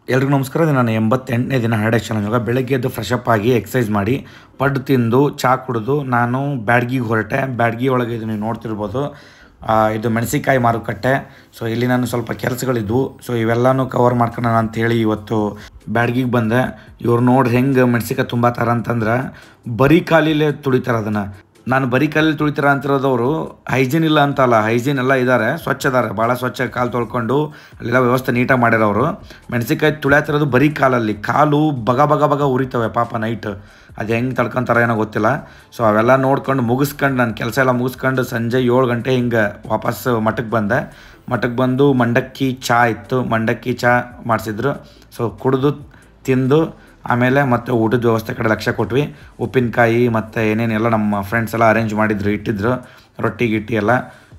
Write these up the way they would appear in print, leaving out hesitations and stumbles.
ಎಲ್ರಿಗೂ ನಮಸ್ಕಾರ. ಇದು ನಾನು 88ನೇ ದಿನ ಹರ್ಡ್ ಚಾಲೆಂಜ್. ಬೆಳಗ್ಗೆ ಎದ್ದು ಫ್ರೆಶ್ ಅಪ್ ಆಗಿ ಎಕ್ಸಸೈಸ್ ಮಾಡಿ ಪಡ್ಡು ತಿಂದು ಚಹಾ ಕುಡಿದು ನಾನು ಬ್ಯಾಡ್ಗಿಗೆ ಹೊರಟೆ. ಬ್ಯಾಡ್ಗಿ ಒಳಗೆ ಇದು ನೀವು ನೋಡ್ತಿರ್ಬೋದು, ಇದು ಮೆಣಸಿನಕಾಯಿ ಮಾರುಕಟ್ಟೆ. ಸೊ ಇಲ್ಲಿ ನಾನು ಸ್ವಲ್ಪ ಕೆಲಸಗಳಿದ್ವು, ಸೊ ಇವೆಲ್ಲನೂ ಕವರ್ ಮಾಡ್ಕೊಳ್ಳೋಣ ಅಂಥೇಳಿ ಇವತ್ತು ಬ್ಯಾಡ್ಗಿಗೆ ಬಂದೆ. ಇವ್ರು ನೋಡ್ರಿ ಹೆಂಗೆ ಮೆಣಸಿನಕಾಯಿ ತುಂಬಾತಾರ ಅಂತಂದ್ರೆ ಬರೀ ಕಾಲಿಲೇ ತುಳಿತಾರೆ ಅದನ್ನು. ನಾನು ಬರೀ ಕಾಲಲ್ಲಿ ತುಳಿತಾರ ಅಂತಿರೋದವರು ಹೈಜೀನ್ ಇಲ್ಲ ಅಂತಲ್ಲ, ಹೈಜೀನ್ ಎಲ್ಲ ಇದ್ದಾರೆ, ಸ್ವಚ್ಛ ಇದ್ದಾರೆ, ಭಾಳ ಸ್ವಚ್ಛ. ಕಾಲು ತೊಳ್ಕೊಂಡು ಅಲ್ಲೆಲ್ಲ ವ್ಯವಸ್ಥೆ ನೀಟಾಗಿ ಮಾಡ್ಯಾರವರು. ಮೆಣಸಿನಕಾಯಿ ತುಳಿಯತ್ತಿರೋದು ಬರೀ ಕಾಲಲ್ಲಿ, ಕಾಲು ಬಗ ಬಗ ಬಗ ಉರಿತವೆ ಪಾಪ ನೈಟ್. ಅದು ಹೆಂಗೆ ತಡ್ಕೊತಾರೆ ಏನೋ ಗೊತ್ತಿಲ್ಲ. ಸೊ ಅವೆಲ್ಲ ನೋಡ್ಕೊಂಡು ಮುಗಿಸ್ಕೊಂಡು ನನ್ನ ಕೆಲಸ ಎಲ್ಲ ಮುಗಿಸ್ಕೊಂಡು ಸಂಜೆ 7 ಗಂಟೆ ಹಿಂಗೆ ವಾಪಸ್ ಮಠಕ್ಕೆ ಬಂದೆ. ಮಠಕ್ಕೆ ಬಂದು ಮಂಡಕ್ಕಿ ಚಹಾ ಇತ್ತು, ಮಂಡಕ್ಕಿ ಚಹಾ ಮಾಡಿಸಿದ್ರು. ಸೊ ಕುಡಿದು ತಿಂದು ಆಮೇಲೆ ಮತ್ತು ಊಟದ ವ್ಯವಸ್ಥೆ ಕಡೆ ಲಕ್ಷ್ಯ ಕೊಟ್ವಿ. ಉಪ್ಪಿನಕಾಯಿ ಮತ್ತು ಏನೇನೆಲ್ಲ ನಮ್ಮ ಫ್ರೆಂಡ್ಸ್ ಎಲ್ಲ ಅರೇಂಜ್ ಮಾಡಿದ್ರು, ಇಟ್ಟಿದ್ರು ರೊಟ್ಟಿ ಗಿಟ್ಟಿ ಎಲ್ಲ.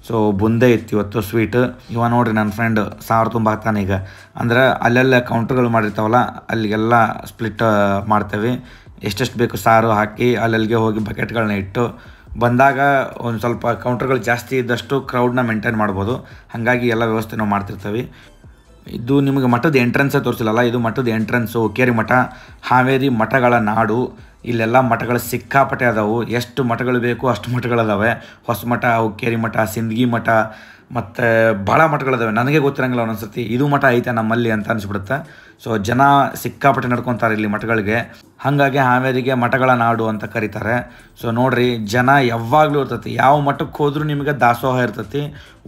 ಸೊ ಬುಂದೆ ಇತ್ತು ಇವತ್ತು ಸ್ವೀಟ್. ಇವ ನೋಡ್ರಿ ನನ್ನ ಫ್ರೆಂಡ್ ಸಾರು ತುಂಬ ಹಾಕ್ತಾನೆ ಈಗ. ಅಂದ್ರೆ ಅಲ್ಲೆಲ್ಲ ಕೌಂಟ್ರ್ಗಳು ಮಾಡಿರ್ತಾವಲ್ಲ ಅಲ್ಲಿಗೆಲ್ಲ ಸ್ಪ್ಲಿಟ್ ಮಾಡ್ತೇವೆ. ಎಷ್ಟೆಷ್ಟು ಬೇಕು ಸಾರು ಹಾಕಿ ಅಲ್ಲಲ್ಲಿಗೆ ಹೋಗಿ ಬಕೆಟ್ಗಳನ್ನ ಇಟ್ಟು ಬಂದಾಗ ಒಂದು ಸ್ವಲ್ಪ ಕೌಂಟ್ರ್ಗಳು ಜಾಸ್ತಿ ಇದ್ದಷ್ಟು ಕ್ರೌಡ್ನ ಮೇಂಟೈನ್ ಮಾಡ್ಬೋದು. ಹಾಗಾಗಿ ಎಲ್ಲ ವ್ಯವಸ್ಥೆ ನಾವು ಮಾಡ್ತಿರ್ತೀವಿ. ಇದು ನಿಮಗೆ ಮಠದ ಎಂಟ್ರೆನ್ಸೇ ತೋರಿಸಿಲ್ಲಲ್ಲ, ಇದು ಮಠದ ಎಂಟ್ರೆನ್ಸು. ಹುಕ್ಕೇರಿ ಮಠ ಹಾವೇರಿ ಮಠಗಳ ನಾಡು. ಇಲ್ಲೆಲ್ಲ ಮಠಗಳು ಸಿಕ್ಕಾಪಟ್ಟೆ ಅದಾವು. ಎಷ್ಟು ಮಠಗಳು ಬೇಕು ಅಷ್ಟು ಮಠಗಳದಾವೆ. ಹೊಸಮಠ, ಹುಕ್ಕೇರಿ ಮಠ, ಸಿಂದಗಿ ಮಠ ಮತ್ತು ಭಾಳ ಮಠಗಳಿದಾವೆ. ನನಗೆ ಗೊತ್ತಿರಂಗಿಲ್ಲ ಒಂದೊಂದ್ಸತಿ ಇದು ಮಠ ಐತೆ ನಮ್ಮಲ್ಲಿ ಅಂತ ಅನಿಸ್ಬಿಡುತ್ತೆ. ಸೊ ಜನ ಸಿಕ್ಕಾಪಟ್ಟೆ ನಡ್ಕೊತಾರೆ ಇಲ್ಲಿ ಮಠಗಳಿಗೆ. ಹಾಗಾಗಿ ಹಾವೇರಿಗೆ ಮಠಗಳ ನಾಡು ಅಂತ ಕರೀತಾರೆ. ಸೊ ನೋಡಿರಿ, ಜನ ಯಾವಾಗಲೂ ಇರ್ತೈತಿ. ಯಾವ ಮಠಕ್ಕೆ ಹೋದ್ರೂ ನಿಮಗೆ ದಾಸೋಹ ಇರ್ತೈತಿ,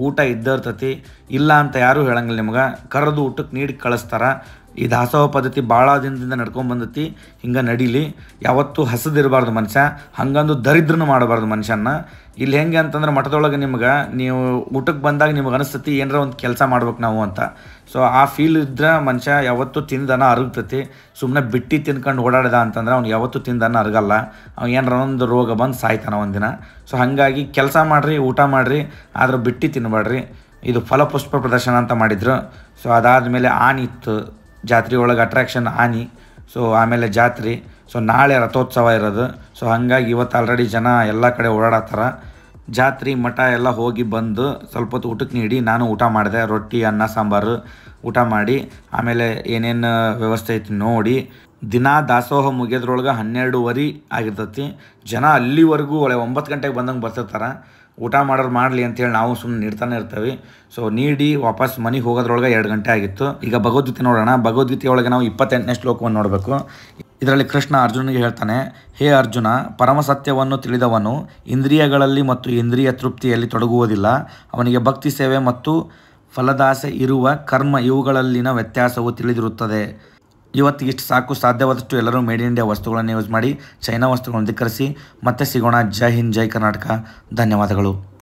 ಊಟ ಇದ್ದೇ ಇರ್ತೈತಿ. ಇಲ್ಲ ಅಂತ ಯಾರೂ ಹೇಳಂಗಿಲ್ಲ. ನಿಮ್ಗೆ ಕರೆದು ಊಟಕ್ಕೆ ನೀಡಿ ಕಳಿಸ್ತಾರೆ. ಈ ದಾಸೋಹ ಪದ್ಧತಿ ಭಾಳ ದಿನದಿಂದ ನಡ್ಕೊಂಡು ಬಂದೈತಿ. ಹಿಂಗೆ ನಡೀಲಿ. ಯಾವತ್ತೂ ಹಸದಿರಬಾರ್ದು ಮನುಷ್ಯ, ಹಂಗಂದು ದರಿದ್ರನು ಮಾಡಬಾರ್ದು ಮನುಷ್ಯನ. ಇಲ್ಲಿ ಹೆಂಗೆ ಅಂತಂದ್ರೆ ಮಠದೊಳಗೆ ನಿಮ್ಗೆ ನೀವು ಊಟಕ್ಕೆ ಬಂದಾಗ ನಿಮ್ಗೆ ಅನಿಸ್ತತಿ ಏನಾರ ಒಂದು ಕೆಲಸ ಮಾಡ್ಬೇಕು ನಾವು ಅಂತ. ಸೊ ಆ ಫೀಲ್ ಇದ್ರೆ ಮನುಷ್ಯ ಯಾವತ್ತೂ ತಿಂದನ ಅರಗ್ತೈತಿ. ಸುಮ್ಮನೆ ಬಿಟ್ಟು ತಿನ್ಕೊಂಡು ಓಡಾಡಿದ ಅಂತಂದ್ರೆ ಅವ್ನು ಯಾವತ್ತೂ ತಿಂದನ ಅರಗಲ್ಲ. ಅವ್ನು ಏನಾರ ಒಂದು ರೋಗ ಬಂದು ಸಾಯ್ತಾನ ಒಂದಿನ. ಸೊ ಹಾಗಾಗಿ ಕೆಲಸ ಮಾಡಿರಿ, ಊಟ ಮಾಡಿರಿ, ಆದ್ರೆ ಬಿಟ್ಟು ತಿನ್ನಬೇಡ್ರಿ. ಇದು ಫಲಪುಷ್ಪ ಪ್ರದರ್ಶನ ಅಂತ ಮಾಡಿದ್ರು. ಸೊ ಅದಾದಮೇಲೆ ಆನೆ ಇತ್ತು ಜಾತ್ರೆ ಒಳಗೆ, ಅಟ್ರಾಕ್ಷನ್ ಆನೆ. ಸೊ ಆಮೇಲೆ ಜಾತ್ರೆ. ಸೊ ನಾಳೆ ರಥೋತ್ಸವ ಇರೋದು. ಸೊ ಹಾಗಾಗಿ ಇವತ್ತು ಆಲ್ರೆಡಿ ಜನ ಎಲ್ಲ ಕಡೆ ಓಡಾಡತ್ತಾರ. ಜಾತ್ರೆ ಮಠ ಎಲ್ಲ ಹೋಗಿ ಬಂದು ಸ್ವಲ್ಪ ಹೊತ್ತು ಊಟಕ್ಕೆ ನೀಡಿ ನಾನು ಊಟ ಮಾಡಿದೆ. ರೊಟ್ಟಿ, ಅನ್ನ, ಸಾಂಬಾರು ಊಟ ಮಾಡಿ ಆಮೇಲೆ ಏನೇನು ವ್ಯವಸ್ಥೆ ಐತಿ ನೋಡಿ. ದಿನ ದಾಸೋಹ ಮುಗಿಯೋದ್ರೊಳಗೆ 12:30 ಆಗಿರ್ತೈತಿ. ಜನ ಅಲ್ಲಿವರೆಗೂ 9 ಗಂಟೆಗೆ ಬಂದಂಗೆ ಬರ್ತಿರ್ತಾರೆ. ಊಟ ಮಾಡೋರು ಮಾಡಲಿ ಅಂತೇಳಿ ನಾವು ಸುಮ್ಮನೆ ನೀಡ್ತಾನೆ ಇರ್ತೀವಿ. ಸೊ ನೀಡಿ ವಾಪಸ್ ಮನೆಗೆ ಹೋಗೋದ್ರೊಳಗೆ 2 ಗಂಟೆ ಆಗಿತ್ತು. ಈಗ ಭಗವದ್ಗೀತೆ ನೋಡೋಣ. ಭಗವದ್ಗೀತೆ ಒಳಗೆ ನಾವು 28ನೇ ಶ್ಲೋಕವನ್ನು ನೋಡಬೇಕು. ಇದರಲ್ಲಿ ಕೃಷ್ಣ ಅರ್ಜುನಿಗೆ ಹೇಳ್ತಾನೆ, ಹೇ ಅರ್ಜುನ, ಪರಮಸತ್ಯವನ್ನು ತಿಳಿದವನು ಇಂದ್ರಿಯಗಳಲ್ಲಿ ಮತ್ತು ಇಂದ್ರಿಯ ತೃಪ್ತಿಯಲ್ಲಿ ತೊಡಗುವುದಿಲ್ಲ. ಅವನಿಗೆ ಭಕ್ತಿ ಸೇವೆ ಮತ್ತು ಫಲದಾಸೆ ಇರುವ ಕರ್ಮ ಇವುಗಳಲ್ಲಿನ ವ್ಯತ್ಯಾಸವು ತಿಳಿದಿರುತ್ತದೆ. ಇವತ್ತಿಗೆ ಇಷ್ಟು ಸಾಕು. ಸಾಧ್ಯವಾದಷ್ಟು ಎಲ್ಲರೂ ಮೇಡ್ ಇನ್ ಇಂಡಿಯಾ ವಸ್ತುಗಳನ್ನು ಯೂಸ್ ಮಾಡಿ, ಚೈನಾ ವಸ್ತುಗಳನ್ನು ಧಿಕ್ಕರಿಸಿ. ಮತ್ತೆ ಸಿಗೋಣ. ಜೈ ಹಿಂದ್, ಜೈ ಕರ್ನಾಟಕ. ಧನ್ಯವಾದಗಳು.